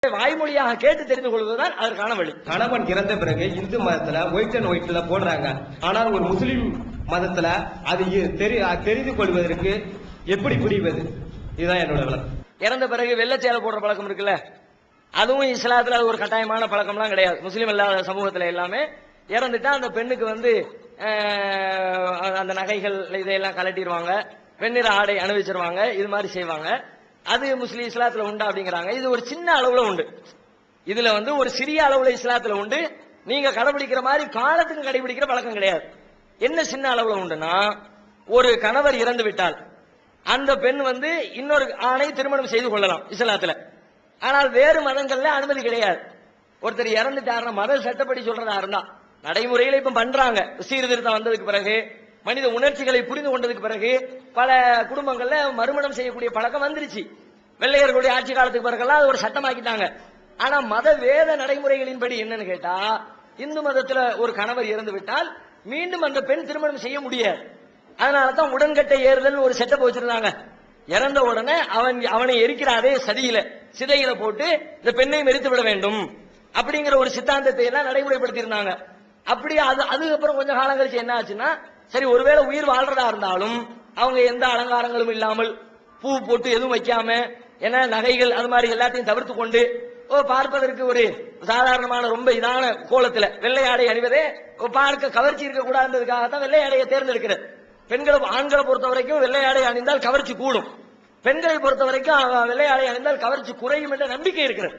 வாய்மொழியாக கேட்டு தெரிந்து கொள்வதுதான் அதற்கான வழி. கணவன் இறந்த பிறகு இந்து மதத்துல ஒயிட் அண்ட் ஒயிட்ல போடுறாங்க. ஆனால் ஒரு முஸ்லிம் மதத்துல அது தெரிந்து கொள்வதற்கு எப்படி புரிவது? இதுதான் என்னோட விளக்கம். இறந்த பிறகு வெள்ளச்சேலை போடுற பழக்கம் இருக்குல்ல, அதுவும் இஸ்லாத்துல அது ஒரு கட்டாயமான பழக்கம்லாம் கிடையாது. முஸ்லீம் இல்லாத சமூகத்துல எல்லாமே இறந்துட்டா அந்த பெண்ணுக்கு அந்த நகைகள் இதையெல்லாம் கலட்டிடுவாங்க, வெண்ணிற ஆடை அணிவிச்சிருவாங்க, இது மாதிரி செய்வாங்க. அது முஸ்லீம் இஸ்லாத்துல உண்டு அப்படிங்கிறாங்க. இது ஒரு சின்ன அளவுல உண்டு. இதுல ஒரு சிறிய அளவுல இஸ்லாத்துல உண்டு. நீங்க கடைபிடிக்கிற மாதிரி காலத்துக்கு கடைபிடிக்கிற பழக்கம் கிடையாது. என்ன சின்ன அளவுல உண்டுன்னா, ஒரு கணவர் இறந்து விட்டால் அந்த பெண் இன்னொரு ஆணை திருமணம் செய்து கொள்ளலாம் இஸ்லாத்துல. ஆனால் வேறு மதங்கள்ல அனுமதி கிடையாது. ஒருத்தர் இறந்துட்டாருன்னா மத சட்டப்படி சொல்றதா இருந்தா, நடைமுறையில இப்ப பண்றாங்க. சீர்திருத்தம் வந்ததுக்கு பிறகு, மனித உணர்ச்சிகளை புரிந்து கொண்டதுக்கு பிறகு பல குடும்பங்கள்ல மறுமணம் செய்யக்கூடிய பழக்கம் வந்துருச்சு. வெள்ளையர்களுடைய ஆட்சி காலத்துக்கு பிறகுலாம் அது ஒரு சட்டமாக்கிட்டாங்க. ஆனா மத வேத நடைமுறைகளின்படி என்னன்னு கேட்டா, இந்து மதத்துல ஒரு கணவர் இறந்து விட்டால் மீண்டும் அந்த பெண் திருமணம் செய்ய முடியாது. அதனாலதான் உடன்கட்டை ஏறுதல் ஒரு செட்டப் வச்சிருந்தாங்க. இறந்த உடனே அவனை எரிக்கிற அதே சிதையில போட்டு இந்த பெண்ணை எரித்து விட வேண்டும் அப்படிங்கிற ஒரு சித்தாந்தத்தை எல்லாம் நடைமுறைப்படுத்தி இருந்தாங்க. அப்படி அதுக்கப்புறம் கொஞ்சம் காலம் கழிச்சு என்ன ஆச்சுன்னா, சரி ஒருவேளை உயிர் வாழ்றதா இருந்தாலும் அவங்க எந்த அலங்காரங்களும் இல்லாமல், பூ போட்டு எதுவும் வைக்காம, ஏன்னா நகைகள் அது மாதிரி எல்லாத்தையும் தவிர்த்து கொண்டு பார்ப்பதற்கு ஒரு சாதாரணமான ரொம்ப இதான கோலத்துல வெள்ளை ஆடை அணிவதே பார்க்க கவர்ச்சி இருக்க கூடாதுன்றதுக்காகத்தான் வெள்ளை ஆடையை தேர்ந்தெடுக்கிறது. ஆண்களை பொறுத்த வரைக்கும் வெள்ளை ஆடை அணிந்தால் கவர்ச்சி கூடும், பெண்களை பொறுத்த வரைக்கும் வெள்ளை ஆடை அணிந்தால் கவர்ச்சி குறையும் என்ற நம்பிக்கை இருக்கிறது.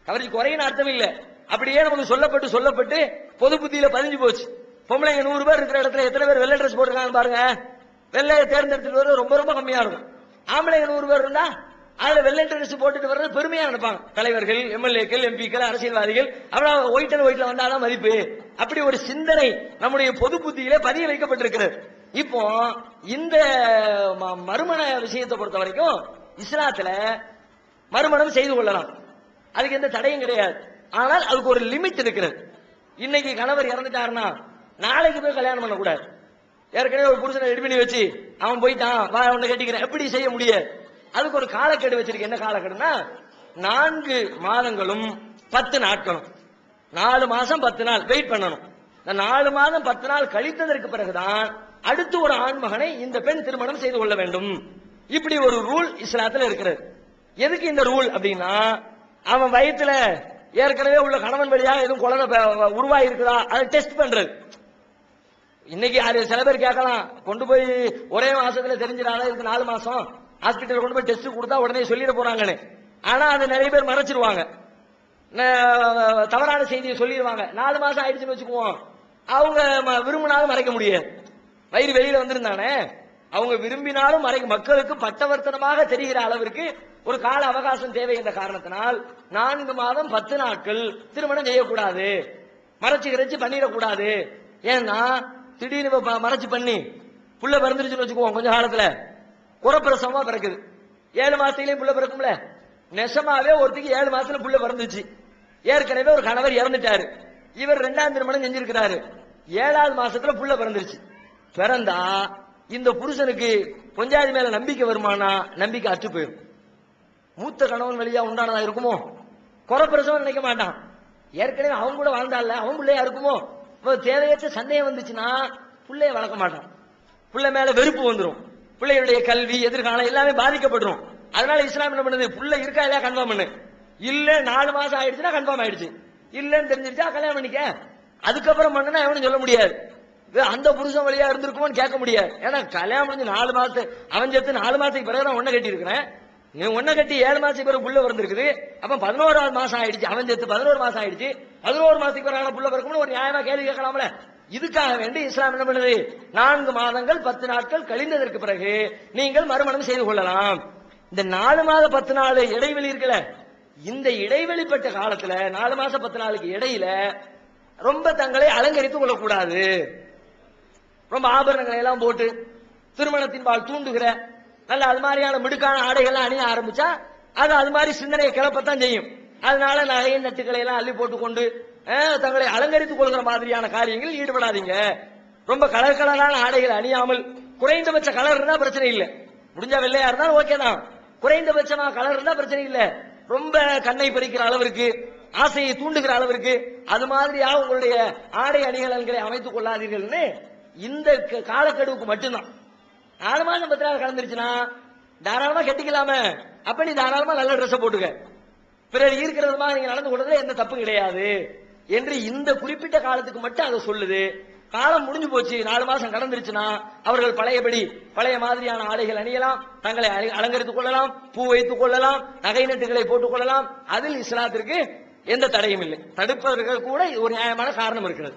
கவர்ச்சி குறையும் அர்த்தம் இல்ல, அப்படியே நமக்கு சொல்லப்பட்டு பொது புத்தியில பதிஞ்சு போச்சு. பொம்பளைங்க 100 பேர் இருக்கிற இடத்துல எத்தனை பேர் வெள்ளை ட்ரெஸ் போட்டுருக்காங்க பாருங்க. வெள்ளையை தேர்ந்தெடுத்துட்டு வர்றது ரொம்ப ரொம்ப கம்மியா இருக்கும். ஆம்பளைங்க 100 பேர் இருந்தா அதுல வெள்ளை ட்ரெஸ் போட்டுட்டு வர்றது பெருமையா நினைப்பாங்க. தலைவர்கள், எம்எல்ஏக்கள், எம்பிக்கள், அரசியல்வாதிகள் அவ்வளவு ஒயிட் அண்ட் ஒயிட்ல வந்தாதான் மதிப்பு. அப்படி ஒரு சிந்தனை நம்முடைய பொது புத்தியிலே பதிய வைக்கப்பட்டிருக்கிறது. இப்போ இந்த மறுமண விஷயத்தை பொறுத்த வரைக்கும் இஸ்லாத்துல மறுமணம் செய்து கொள்ளலாம், அதுக்கு எந்த தடையும் கிடையாது. ஆனால் அதுக்கு ஒரு லிமிட் இருக்கிறது. இன்னைக்கு கணவர் இறந்துட்டாருன்னா நாளைக்கு போய் கல்யாணம் பண்ணக்கூடாது. ஏற்கனவே ஒரு புருஷனை ரெடி பண்ணி வச்சு அவன் போயிட்டான், வா அவனை கட்டிக்கிறேன், எப்படி செய்ய முடியாது. அதுக்கு ஒரு காலக்கெடு வச்சிருக்கு. என்ன காலக்கெடுனா, 4 மாதங்களும் 10 நாட்களும். 4 மாசம் 10 நாள் வெயிட் பண்ணணும். இந்த 4 மாதம் 10 நாள் கழித்ததற்கு பிறகுதான் அடுத்து ஒரு ஆண்மகனை இந்த பெண் திருமணம் செய்து கொள்ள வேண்டும். இப்படி ஒரு ரூல் இஸ்லாத்துல இருக்கிறது. எதுக்கு இந்த ரூல் அப்படின்னா, அவன் வயிற்றுல ஏற்கனவே உள்ள கணவன் வழியாக எதுவும் குழந்தை உருவாகி இருக்குதா அதை டெஸ்ட் பண்றது. இன்னைக்கு சில பேர் கேட்கலாம், கொண்டு போய் ஒரே மாசத்துல தெரிஞ்சிடாத இதுக்கு 4 மாசம் ஹாஸ்பிட்டல் கொண்டு போய் டெஸ்ட் கொடுத்தா உடனே சொல்லிட போறாங்கன்னு. ஆனா அது நிறைய பேர் மறைச்சிருவாங்க, தவறான செய்தியை சொல்லிடுவாங்க. 4 மாசம் ஆயிடுச்சுன்னு வச்சுக்குவோம், அவங்க விரும்பினாலும் மறைக்க முடியாது. வயிறு வெளியில வந்திருந்தானே, அவங்க விரும்பினாலும் மக்களுக்கு பட்டவர்த்தனமாக தெரிகிற அளவிற்கு ஒரு கால அவகாசம் தேவை என்ற காரணத்தினால் 4 மாதம் 10 நாட்கள் திருமணம் செய்யக்கூடாது, மறைச்சு பண்ணிடக்கூடாது. ஏன்னா திடீர்னு மறைச்சு பண்ணி புள்ள பிறந்துருச்சுன்னு வச்சுக்குவோம், கொஞ்ச காலத்துல குறப்பிரசவமா பிறக்குது. 7 மாசத்திலேயே புள்ள பிறக்கும்ல. நெசமாவே ஒருத்திக்கு 7 மாசத்துல புள்ள பிறந்துச்சு. ஏற்கனவே ஒரு கணவர் இறந்துட்டாரு, இவர் 2ஆம் திருமணம் செஞ்சிருக்கிறாரு. 7வது மாசத்துல புள்ள பிறந்துருச்சு. பிறந்தா இந்த புருஷனுக்கு பொஞ்சாதி மேல நம்பிக்கை வருமானா, நம்பிக்கை அற்று போயிடும். மூத்த கணவன் வழியா உண்டானதா இருக்குமோ, குறப்பிரசவம் நினைக்க மாட்டான். ஏற்கனவே அவங்க கூட வாழ்ந்தால அவன் பிள்ளையா இருக்குமோ, தேவையற்ற சந்தேகம் வந்துச்சுன்னா பிள்ளைய வளர்க்க மாட்டான். பிள்ளை மேல வெறுப்பு வந்துடும், பிள்ளையுடைய கல்வி எதிர்காலம் எல்லாமே பாதிக்கப்படும். அதனால இஸ்லாம் என்ன பண்ணுது, புள்ள இருக்கா இல்லையா கன்ஃபார்ம் பண்ணு. இல்ல 4 மாசம் ஆயிடுச்சுன்னா கன்ஃபார்ம் ஆயிடுச்சு, இல்லன்னு தெரிஞ்சிருச்சா கல்யாணம் பண்ணிக்க. அதுக்கப்புறம் பண்ணுனா எவனும் சொல்ல முடியாது அந்த புருஷன் வழியா இருந்திருக்குமோன்னு கேட்க முடியாது. ஏன்னா கல்யாணம் முடிஞ்சு 4 மாசத்து அவன் சேர்த்து 4 மாசத்துக்கு பிறகு நான் ஒன்ன கட்டி இருக்கிறேன், ஒன்ன கட்டி 7 மாசத்துக்கு பிறகு புள்ள பிறந்திருக்குது. அப்ப 11வது மாசம் ஆயிடுச்சு, அவன் சேர்த்து 11 மாசம் ஆயிடுச்சு. 11 மாசத்துக்கு பிறகு புள்ள பிறக்கும்னு ஒரு நியாயமா கேள்வி கேட்கலாம்ல. இதுக்காக வேண்டி இஸ்லாம் என்ன பண்ணுது, 4 மாதங்கள் 10 நாட்கள் கழிந்ததற்கு பிறகு நீங்கள் மறுமணம் செய்து கொள்ளலாம். இந்த 4 மாத 10 நாள் இடைவெளி இருக்குல்ல, இந்த இடைவெளிப்பட்ட காலத்துல 4 மாசம் 10 நாளுக்கு இடையில ரொம்ப தங்களை அலங்கரித்துக் கொள்ளக்கூடாது. ரொம்ப ஆபரணங்களை எல்லாம் போட்டு திருமணத்தின் பால் தூண்டுகிற நல்ல அது மாதிரியான மிடுக்கான ஆடைகள்லாம் அணிய ஆரம்பிச்சா அது மாதிரி சிந்தனையை கிளப்பத்தான் செய்யும். அதனால நகை நட்டுக்களை எல்லாம் அள்ளி போட்டுக்கொண்டு தங்களை அலங்கரித்துக் கொள்கிற மாதிரியான காரியங்களில் ஈடுபடாதீங்க. ரொம்ப கலரான ஆடைகள் அணியாமல், குறைந்தபட்ச கலர் இருந்தா பிரச்சனை இல்லை, முடிஞ்சா வெள்ளையா இருந்தாலும் ஓகே தான், குறைந்தபட்சமா கலர் இருந்தா பிரச்சனை இல்லை. ரொம்ப கண்ணை பறிக்கிற அளவிற்கு, ஆசையை தூண்டுகிற அளவிற்கு அது மாதிரியாக உங்களுடைய ஆடை அணிகலன்களை அமைத்துக் கொள்ளாதீர்கள்னு இந்த காலக்கெடுவுக்கு மட்டும்தான். 4 மாசம் 10 நாள் கலந்துருச்சுன்னா தாராளமா கட்டிக்கலாமே. அப்ப நீ தாராளமா நல்ல ட்ரெஸ் போட்டுக்க, பிறர் ஈர்க்கிறதுமா நீங்க நடந்து கொள்றதுல எந்த தப்பு கிடையாது என்று இந்த குறிப்பிட்ட காலத்துக்கு மட்டும் அதை சொல்லுது. காலம் முடிஞ்சு போச்சு, 4 மாசம் கடந்துருச்சுன்னா அவர்கள் பழையபடி பழைய மாதிரியான ஆடைகள் அணியலாம், தங்களை அலங்கரித்துக் கொள்ளலாம், பூ வைத்துக் கொள்ளலாம், நகை நட்டுகளை போட்டுக் கொள்ளலாம். அதில் இஸ்லாத்திற்கு எந்த தடையும் இல்லை. தடுப்பவர்கள் கூட ஒரு நியாயமான காரணம் இருக்கிறது.